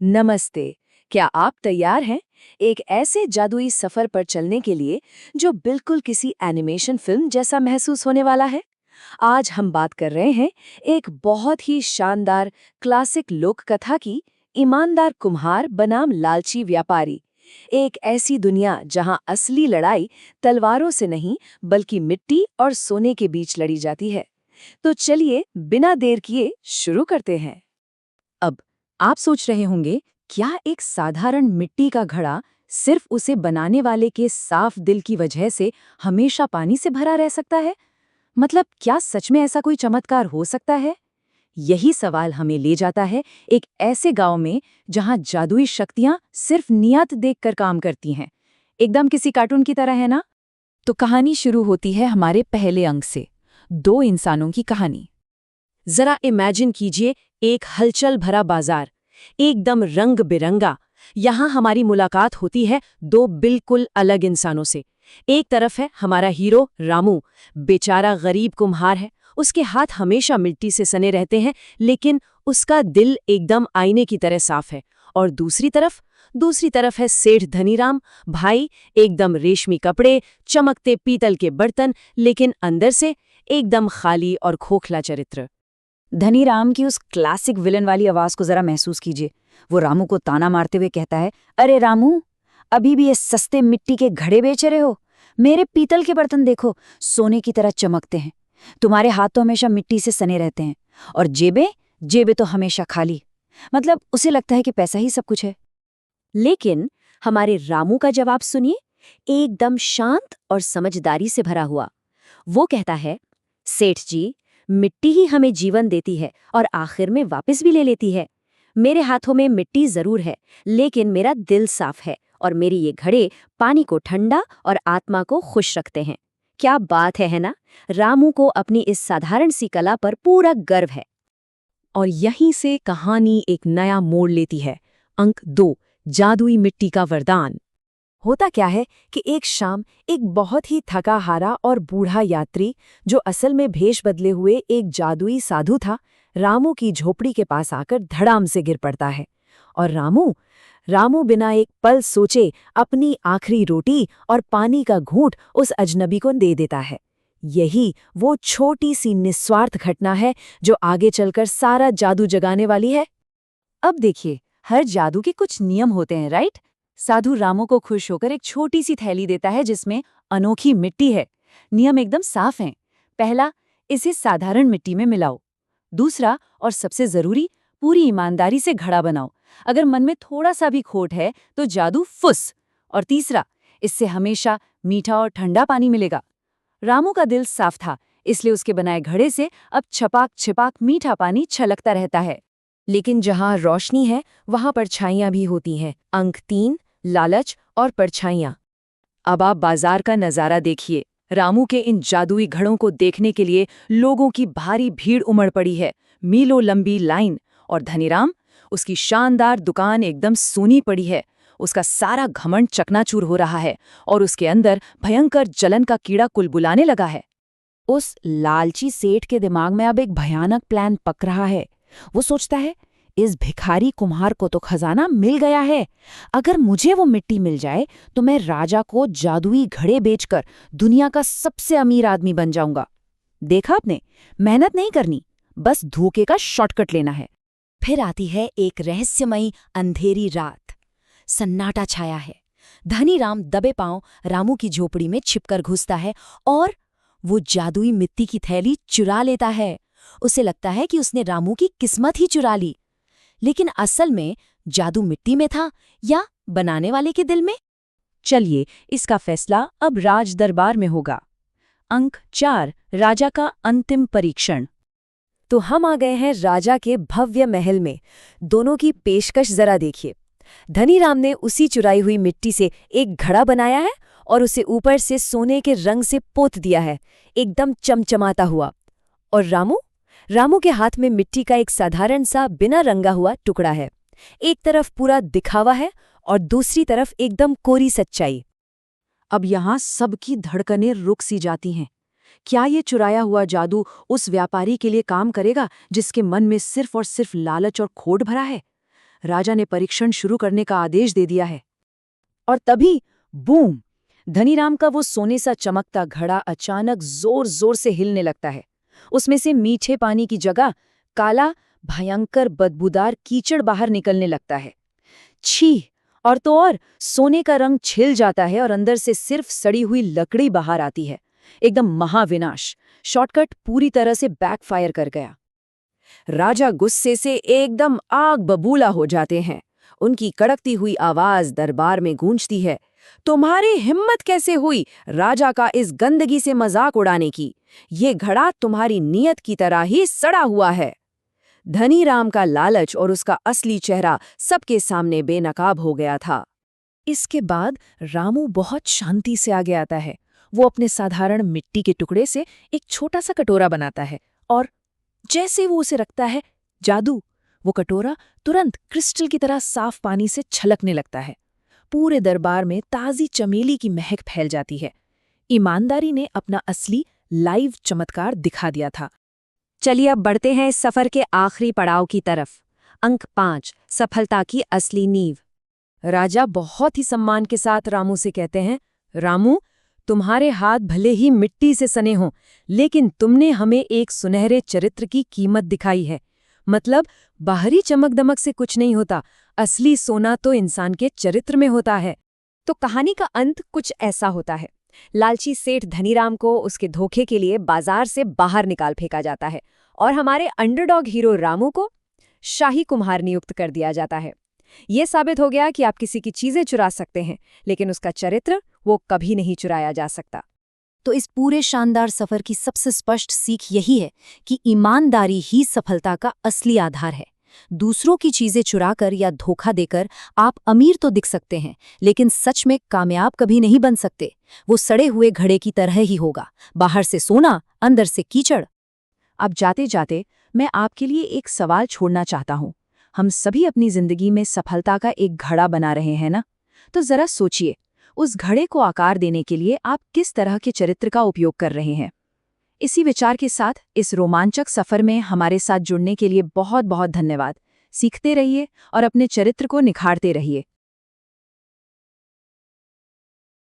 नमस्ते। क्या आप तैयार हैं एक ऐसे जादुई सफर पर चलने के लिए जो बिल्कुल किसी एनिमेशन फिल्म जैसा महसूस होने वाला है? आज हम बात कर रहे हैं एक बहुत ही शानदार क्लासिक लोक कथा की, ईमानदार कुम्हार बनाम लालची व्यापारी। एक ऐसी दुनिया जहां असली लड़ाई तलवारों से नहीं बल्कि मिट्टी और सोने के बीच लड़ी जाती है। तो चलिए बिना देर किए शुरू करते हैं। अब आप सोच रहे होंगे, क्या एक साधारण मिट्टी का घड़ा सिर्फ उसे बनाने वाले के साफ दिल की वजह से हमेशा पानी से भरा रह सकता है? मतलब क्या सच में ऐसा कोई चमत्कार हो सकता है? यही सवाल हमें ले जाता है एक ऐसे गांव में जहां जादुई शक्तियां सिर्फ नियत देखकर काम करती हैं। एकदम किसी कार्टून की तरह है ना? तो कहानी शुरू होती है हमारे पहले अंक से, दो इंसानों की कहानी। जरा इमेजिन कीजिए एक हलचल भरा बाजार, एकदम रंग बिरंगा। यहाँ हमारी मुलाकात होती है दो बिल्कुल अलग इंसानों से। एक तरफ है हमारा हीरो रामू, बेचारा गरीब कुम्हार है। उसके हाथ हमेशा मिट्टी से सने रहते हैं, लेकिन उसका दिल एकदम आईने की तरह साफ है। और दूसरी तरफ है सेठ धनीराम, भाई, एकदम रेशमी कपड़े, चमकते पीतल के बर्तन, लेकिन अंदर से एकदम खाली और खोखला चरित्र। धनीराम की उस क्लासिक विलन वाली आवाज को जरा महसूस कीजिए। वो रामू को ताना मारते हुए कहता है, अरे रामू, अभी भी ये सस्ते मिट्टी के घड़े बेच रहे हो? मेरे पीतल के बर्तन देखो, सोने की तरह चमकते हैं। तुम्हारे हाथ तो हमेशा मिट्टी से सने रहते हैं, और जेबें तो हमेशा खाली। मतलब उसे लगता है कि पैसा ही सब कुछ है। लेकिन हमारे रामू का जवाब सुनिए, एकदम शांत और समझदारी से भरा हुआ। वो कहता है, सेठ जी, मिट्टी ही हमें जीवन देती है और आखिर में वापस भी ले लेती है। मेरे हाथों में मिट्टी जरूर है, लेकिन मेरा दिल साफ है और मेरी ये घड़े पानी को ठंडा और आत्मा को खुश रखते हैं। क्या बात है ना? रामू को अपनी इस साधारण सी कला पर पूरा गर्व है। और यहीं से कहानी एक नया मोड़ लेती है। अंक 2, जादुई मिट्टी का वरदान। होता क्या है कि एक शाम एक बहुत ही थका हारा और बूढ़ा यात्री, जो असल में भेष बदले हुए एक जादुई साधु था, रामू की झोपड़ी के पास आकर धड़ाम से गिर पड़ता है। और रामू बिना एक पल सोचे अपनी आखिरी रोटी और पानी का घूंट उस अजनबी को दे देता है। यही वो छोटी सी निस्वार्थ घटना है जो आगे चलकर सारा जादू जगाने वाली है। अब देखिए, हर जादू के कुछ नियम होते हैं, राइट? साधु रामू को खुश होकर एक छोटी सी थैली देता है जिसमें अनोखी मिट्टी है। नियम एकदम साफ हैं। पहला, इसे साधारण मिट्टी में मिलाओ। दूसरा और सबसे जरूरी, पूरी ईमानदारी से घड़ा बनाओ। अगर मन में थोड़ा सा भी खोट है तो जादू फुस। और तीसरा, इससे हमेशा मीठा और ठंडा पानी मिलेगा। रामू का दिल साफ था, इसलिए उसके बनाए घड़े से अब छपाक छिपाक मीठा पानी छलकता रहता है। लेकिन जहां रोशनी है वहां परछाइयां भी होती हैं। अंक 3, लालच और परछाइयां। अब आप बाजार का नजारा देखिए। रामू के इन जादुई घड़ों को देखने के लिए लोगों की भारी भीड़ उमड़ पड़ी है, मीलों लंबी लाइन। और धनीराम, उसकी शानदार दुकान एकदम सूनी पड़ी है। उसका सारा घमंड चकनाचूर हो रहा है और उसके अंदर भयंकर जलन का कीड़ा कुलबुलाने लगा है। उस लालची सेठ के दिमाग में अब एक भयानक प्लान पक रहा है। वो सोचता है, इस भिखारी कुम्हार को तो खजाना मिल गया है। अगर मुझे वो मिट्टी मिल जाए तो मैं राजा को जादुई घड़े बेचकर दुनिया का सबसे अमीर आदमी बन जाऊंगा। देखा आपने, मेहनत नहीं करनी, बस धोखे का शॉर्टकट लेना है। फिर आती है एक रहस्यमयी अंधेरी रात। सन्नाटा छाया है। धनीराम दबे पांव रामू की झोपड़ी में छिपकर घुसता है और वो जादुई मिट्टी की थैली चुरा लेता है। उसे लगता है कि उसने रामू की किस्मत ही चुरा ली। लेकिन असल में जादू मिट्टी में था या बनाने वाले के दिल में? चलिए, इसका फैसला अब राज दरबार में होगा। अंक 4, राजा का अंतिम परीक्षण। तो हम आ गए हैं राजा के भव्य महल में। दोनों की पेशकश जरा देखिए। धनीराम ने उसी चुराई हुई मिट्टी से एक घड़ा बनाया है और उसे ऊपर से सोने के रंग से पोत दिया है, एकदम चमचमाता हुआ। और रामू के हाथ में मिट्टी का एक साधारण सा बिना रंगा हुआ टुकड़ा है। एक तरफ पूरा दिखावा है और दूसरी तरफ एकदम कोरी सच्चाई। अब यहाँ सबकी धड़कनें रुक सी जाती हैं। क्या ये चुराया हुआ जादू उस व्यापारी के लिए काम करेगा जिसके मन में सिर्फ और सिर्फ लालच और खोट भरा है? राजा ने परीक्षण शुरू करने का आदेश दे दिया है। और तभी बूम, धनीराम का वो सोने सा चमकता घड़ा अचानक जोर जोर से हिलने लगता है। उसमें से मीठे पानी की जगह काला भयंकर बदबूदार कीचड़ बाहर निकलने लगता है। छी! और तो और सोने का रंग छिल जाता है और अंदर से सिर्फ सड़ी हुई लकड़ी बाहर आती है। एकदम महाविनाश। शॉर्टकट पूरी तरह से बैकफायर कर गया। राजा गुस्से से एकदम आग बबूला हो जाते हैं। उनकी कड़कती हुई आवाज दरबार में गूंजती है। तुम्हारी हिम्मत कैसे हुई राजा का इस गंदगी से मजाक उड़ाने की? ये घड़ा तुम्हारी नीयत की तरह ही सड़ा हुआ है। धनीराम का लालच और उसका असली चेहरा सबके सामने बेनकाब हो गया था। इसके बाद रामू बहुत शांति से आगे आता है। वो अपने साधारण मिट्टी के टुकड़े से एक छोटा सा कटोरा बनाता है और जैसे वो उसे रखता है, जादू, वो कटोरा तुरंत क्रिस्टल की तरह साफ पानी से छलकने लगता है। पूरे दरबार में ताज़ी चमेली की महक फैल जाती है। ईमानदारी ने अपना असली लाइव चमत्कार दिखा दिया था। चलिए अब बढ़ते हैं इस सफर के आखिरी पड़ाव की तरफ। अंक 5, सफलता की असली नींव। राजा बहुत ही सम्मान के साथ रामू से कहते हैं, रामू, तुम्हारे हाथ भले ही मिट्टी से सने हों, लेकिन तुमने हमें एक सुनहरे चरित्र की कीमत दिखाई है। मतलब बाहरी चमक दमक से कुछ नहीं होता, असली सोना तो इंसान के चरित्र में होता है। तो कहानी का अंत कुछ ऐसा होता है। लालची सेठ धनीराम को उसके धोखे के लिए बाजार से बाहर निकाल फेंका जाता है और हमारे अंडरडॉग हीरो रामू को शाही कुम्हार नियुक्त कर दिया जाता है। ये साबित हो गया कि आप किसी की चीजें चुरा सकते हैं, लेकिन उसका चरित्र वो कभी नहीं चुराया जा सकता। तो इस पूरे शानदार सफर की सबसे स्पष्ट सीख यही है कि ईमानदारी ही सफलता का असली आधार है। दूसरों की चीजें चुराकर या धोखा देकर आप अमीर तो दिख सकते हैं, लेकिन सच में कामयाब कभी नहीं बन सकते। वो सड़े हुए घड़े की तरह ही होगा, बाहर से सोना, अंदर से कीचड़। अब जाते जाते मैं आपके लिए एक सवाल छोड़ना चाहता हूँ। हम सभी अपनी जिंदगी में सफलता का एक घड़ा बना रहे हैं ना? तो जरा सोचिए, उस घड़े को आकार देने के लिए आप किस तरह के चरित्र का उपयोग कर रहे हैं? इसी विचार के साथ इस रोमांचक सफर में हमारे साथ जुड़ने के लिए बहुत बहुत धन्यवाद। सीखते रहिए और अपने चरित्र को निखारते रहिए।